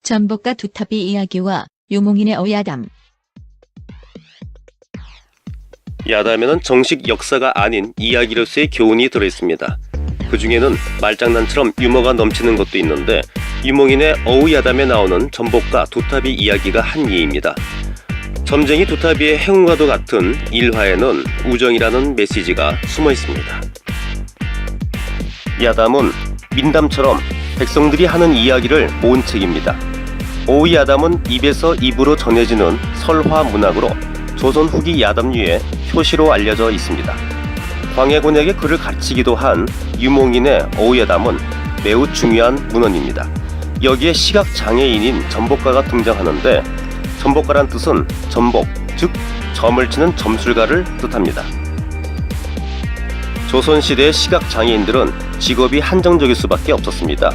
전복과 두타비 이야기와 유몽인의 어야담. 야담에는 정식 역사가 아닌 이야기로서의 교훈이 들어있습니다. 그 중에는 말장난처럼 유머가 넘치는 것도 있는데, 유몽인의 어우야담에 나오는 전복과 두타비 이야기가 한 예입니다. 점쟁이 두타비의 행운과도 같은 일화에는 우정이라는 메시지가 숨어 있습니다. 야담은 민담처럼 백성들이 하는 이야기를 모은 책입니다. 어우야담은 입에서 입으로 전해지는 설화 문학으로 조선 후기 야담류의 표시로 알려져 있습니다. 광해군에게 그를 가르치기도 한 유몽인의 어우야담은 매우 중요한 문헌입니다. 여기에 시각장애인인 전복가가 등장하는데, 전복가란 뜻은 전복, 즉 점을 치는 점술가를 뜻합니다. 조선시대의 시각장애인들은 직업이 한정적일 수밖에 없었습니다.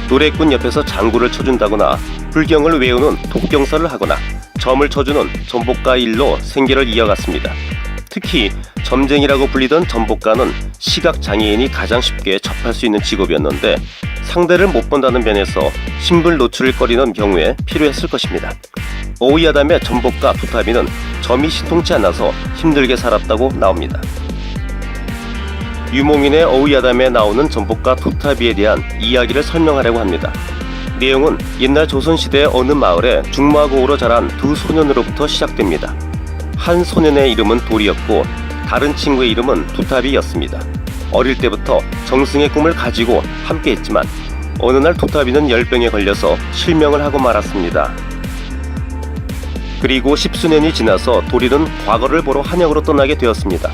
노래꾼 옆에서 장구를 쳐준다거나 불경을 외우는 독경사를 하거나 점을 쳐주는 전복가 일로 생계를 이어갔습니다. 특히 점쟁이라고 불리던 전복가는 시각장애인이 가장 쉽게 접할 수 있는 직업이었는데, 상대를 못 본다는 면에서 신분 노출을 꺼리는 경우에 필요했을 것입니다. 어우야담의 전복가 두타비는 점이 신통치 않아서 힘들게 살았다고 나옵니다. 유몽인의 어우야담에 나오는 전복가 두타비에 대한 이야기를 설명하려고 합니다. 내용은 옛날 조선시대의 어느 마을에 중마고우로 자란 두 소년으로부터 시작됩니다. 한 소년의 이름은 돌이었고 다른 친구의 이름은 두타비였습니다. 어릴 때부터 정승의 꿈을 가지고 함께했지만 어느 날 두타비는 열병에 걸려서 실명을 하고 말았습니다. 그리고 십수년이 지나서 도리는 과거를 보러 한양으로 떠나게 되었습니다.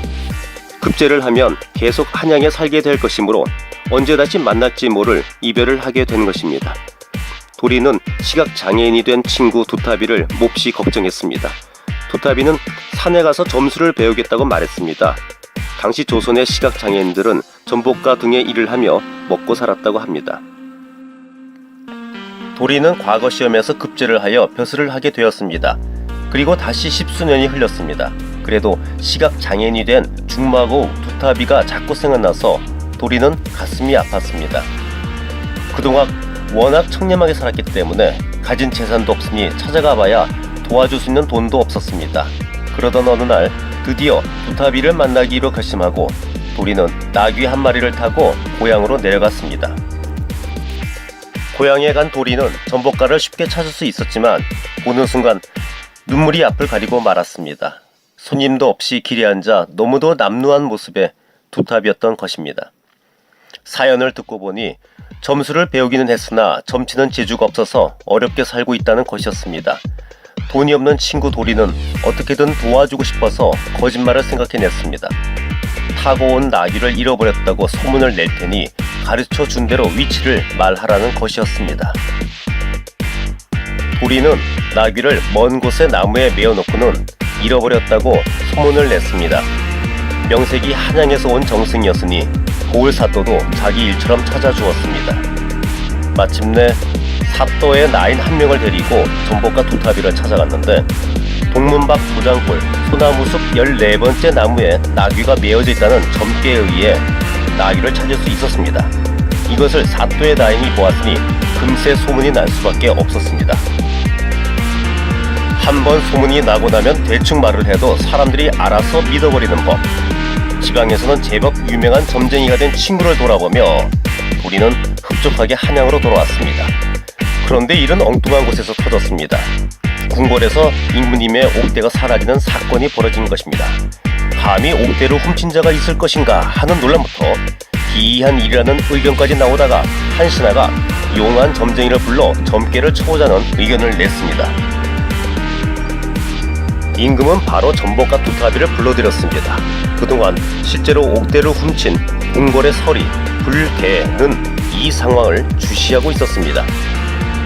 급제를 하면 계속 한양에 살게 될 것이므로 언제 다시 만날지 모를 이별을 하게 된 것입니다. 도리는 시각장애인이 된 친구 두타비를 몹시 걱정했습니다. 두타비는 산에 가서 점수를 배우겠다고 말했습니다. 당시 조선의 시각장애인들은 전복가 등의 일을 하며 먹고 살았다고 합니다. 도리는 과거 시험에서 급제를 하여 벼슬을 하게 되었습니다. 그리고 다시 십수년이 흘렀습니다. 그래도 시각장애인이 된 중마고우 두타비가 자꾸 생각나서 도리는 가슴이 아팠습니다. 그동안 워낙 청렴하게 살았기 때문에 가진 재산도 없으니 찾아가봐야 도와줄 수 있는 돈도 없었습니다. 그러던 어느 날 드디어 두타비를 만나기로 결심하고 도리는 나귀 한 마리를 타고 고향으로 내려갔습니다. 고향에 간 도리는 전복가를 쉽게 찾을 수 있었지만 보는 순간 눈물이 앞을 가리고 말았습니다. 손님도 없이 길에 앉아 너무도 남루한 모습의 두타비였던 것입니다. 사연을 듣고 보니 점수를 배우기는 했으나 점치는 재주가 없어서 어렵게 살고 있다는 것이었습니다. 돈이 없는 친구 도리는 어떻게든 도와주고 싶어서 거짓말을 생각해냈습니다. 타고 온 나귀를 잃어버렸다고 소문을 낼 테니 가르쳐 준 대로 위치를 말하라는 것이었습니다. 도리는 나귀를 먼 곳의 나무에 메어놓고는 잃어버렸다고 소문을 냈습니다. 명색이 한양에서 온 정승이었으니 고을 사또도 자기 일처럼 찾아주었습니다. 마침내 사또의 나인 한 명을 데리고 전복가 두타비를 찾아갔는데, 동문밖 도장골 소나무숲 14번째 나무에 나귀가 메어져 있다는 점괘에 의해 나귀를 찾을 수 있었습니다. 이것을 사또의 나인이 보았으니 금세 소문이 날 수밖에 없었습니다. 한번 소문이 나고 나면 대충 말을 해도 사람들이 알아서 믿어버리는 법. 지방에서는 제법 유명한 점쟁이가 된 친구를 돌아보며 도리는 흡족하게 한양으로 돌아왔습니다. 그런데 일은 엉뚱한 곳에서 터졌습니다. 궁궐에서 임금님의 옥대가 사라지는 사건이 벌어진 것입니다. 감히 옥대를 훔친 자가 있을 것인가 하는 논란부터 기이한 일이라는 의견까지 나오다가 한 신하가 용한 점쟁이를 불러 점괘를 쳐오자는 의견을 냈습니다. 임금은 바로 전복가 두타비를 불러들였습니다. 그동안 실제로 옥대를 훔친 궁궐의 서리, 불개는 이 상황을 주시하고 있었습니다.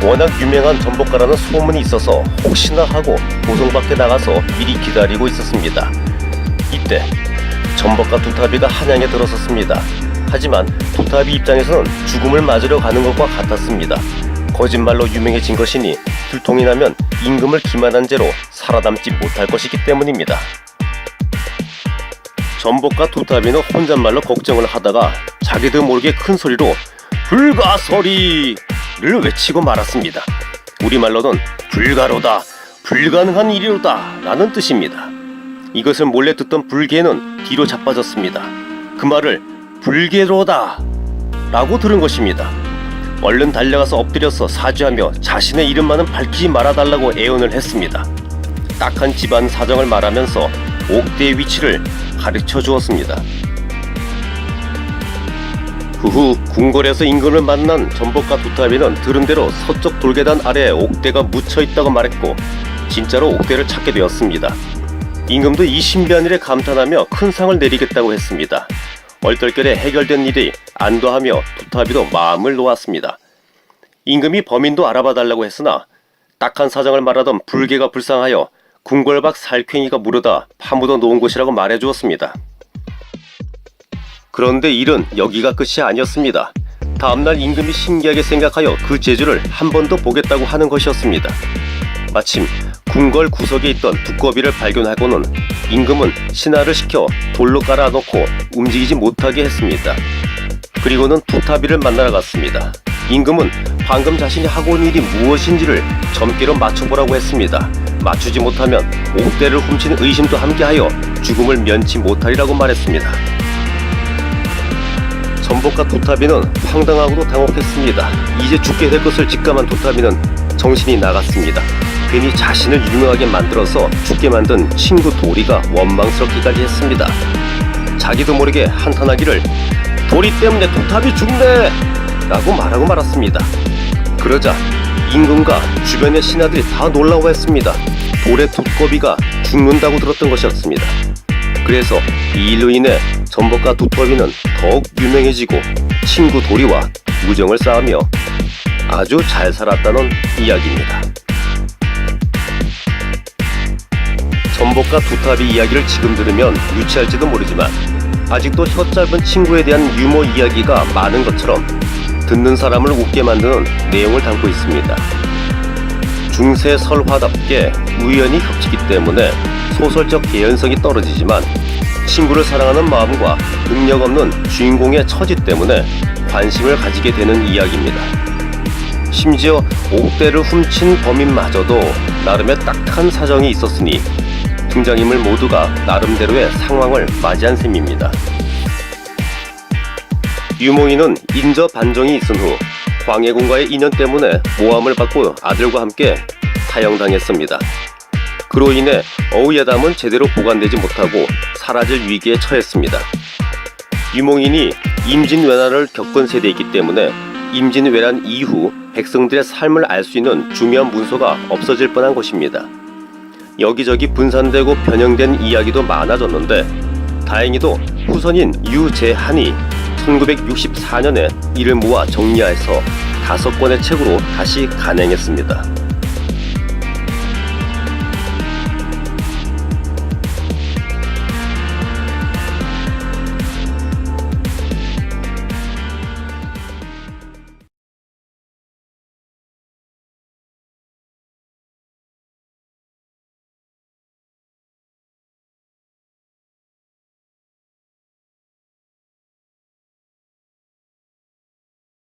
워낙 유명한 전복가라는 소문이 있어서 혹시나 하고 고성밖에 나가서 미리 기다리고 있었습니다. 이때 전복가 두타비가 한양에 들어섰습니다. 하지만 두타비 입장에서는 죽음을 맞으러 가는 것과 같았습니다. 거짓말로 유명해진 것이니 들통이 나면 임금을 기만한 죄로 살아남지 못할 것이기 때문입니다. 전복가 두타비는 혼잣말로 걱정을 하다가 자기도 모르게 큰 소리로 불가서리를 외치고 말았습니다. 우리말로는 불가로다, 불가능한 일이로다 라는 뜻입니다. 이것을 몰래 듣던 불개는 뒤로 자빠졌습니다. 그 말을 불개로다 라고 들은 것입니다. 얼른 달려가서 엎드려서 사죄하며 자신의 이름만은 밝히지 말아달라고 애원을 했습니다. 딱한 집안 사정을 말하면서 옥대의 위치를 가르쳐 주었습니다. 그 후 궁궐에서 임금을 만난 전복과 두타비는 들은 대로 서쪽 돌계단 아래에 옥대가 묻혀있다고 말했고 진짜로 옥대를 찾게 되었습니다. 임금도 이 신비한 일에 감탄하며 큰 상을 내리겠다고 했습니다. 얼떨결에 해결된 일이 안도하며 두타비도 마음을 놓았습니다. 임금이 범인도 알아봐달라고 했으나 딱한 사정을 말하던 불개가 불쌍하여 궁궐 밖 살쾡이가 물어다 파묻어 놓은 곳이라고 말해주었습니다. 그런데 일은 여기가 끝이 아니었습니다. 다음날 임금이 신기하게 생각하여 그 제주를 한 번 더 보겠다고 하는 것이었습니다. 마침 궁궐 구석에 있던 두꺼비를 발견하고는 임금은 신하를 시켜 돌로 깔아놓고 움직이지 못하게 했습니다. 그리고는 두타비를 만나러 갔습니다. 임금은 방금 자신이 하고 온 일이 무엇인지를 점괘로 맞춰보라고 했습니다. 맞추지 못하면 옥대를 훔친 의심도 함께하여 죽음을 면치 못하리라고 말했습니다. 전복과 두타비는 황당하고도 당혹했습니다. 이제 죽게 될 것을 직감한 두타비는 정신이 나갔습니다. 괜히 자신을 유명하게 만들어서 죽게 만든 친구 도리가 원망스럽기까지 했습니다. 자기도 모르게 한탄하기를 도리 때문에 두타비 죽네! 라고 말하고 말았습니다. 그러자 임금과 주변의 신하들이 다 놀라워했습니다. 돌의 두꺼비가 죽는다고 들었던 것이었습니다. 그래서 이 일로 인해 전복과 두꺼비는 더욱 유명해지고 친구 도리와 우정을 쌓으며 아주 잘 살았다는 이야기입니다. 전복과 두타비 이야기를 지금 들으면 유치할지도 모르지만 아직도 혀 짧은 친구에 대한 유머 이야기가 많은 것처럼 듣는 사람을 웃게 만드는 내용을 담고 있습니다. 중세 설화답게 우연히 겹치기 때문에 소설적 개연성이 떨어지지만 친구를 사랑하는 마음과 능력 없는 주인공의 처지 때문에 관심을 가지게 되는 이야기입니다. 심지어 옥대를 훔친 범인마저도 나름의 딱한 사정이 있었으니 등장인물 모두가 나름대로의 상황을 맞이한 셈입니다. 유몽이는 인저 반정이 있은 후 광해군과의 인연 때문에 모함을 받고 아들과 함께 사형당했습니다. 그로 인해 어우야담은 제대로 보관되지 못하고 사라질 위기에 처했습니다. 유몽인이 임진왜란을 겪은 세대이기 때문에 임진왜란 이후 백성들의 삶을 알 수 있는 중요한 문서가 없어질 뻔한 것입니다. 여기저기 분산되고 변형된 이야기도 많아졌는데 다행히도 후손인 유재한이 1964년에 이를 모아 정리해서 5권의 책으로 다시 간행했습니다.